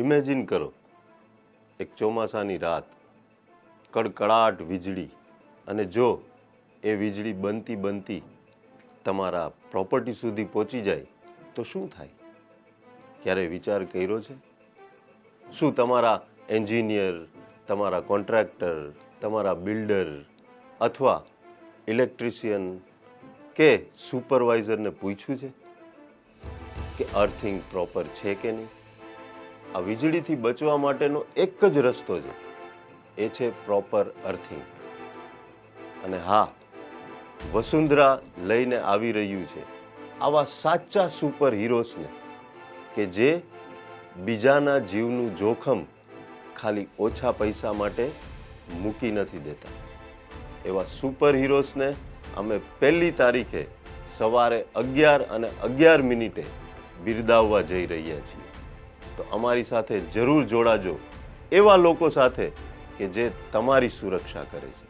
Imagine કરો એક ચોમાસાની રાત, કડકડાટ વીજળી, અને જો એ વીજળી બનતી બનતી તમારા પ્રોપર્ટી સુધી પહોંચી જાય તો શું થાય? ક્યારેય વિચાર કર્યો છે? શું તમારા એન્જિનિયર, તમારા કોન્ટ્રાક્ટર, તમારા બિલ્ડર અથવા ઇલેક્ટ્રિશિયન કે સુપરવાઇઝરને પૂછ્યું છે કે અર્થિંગ પ્રોપર છે કે નહીં? આ વીજળીથી બચવા માટેનો એક જ રસ્તો છે, એ છે પ્રોપર અર્થિંગ. અને હા, વસુંધરા લઈને આવી રહ્યું છે આવા સાચા સુપર હીરોઝને કે જે બીજાના જીવનું જોખમ ખાલી ઓછા પૈસા માટે મૂકી નથી દેતા. એવા સુપર હીરોઝને અમે 1 તારીખે સવારે 11:11 બિરદાવવા જઈ રહ્યા છીએ. તો અમારી સાથે જરૂર જોડાજો એવા લોકો સાથે કે જે તમારી સુરક્ષા કરે છે.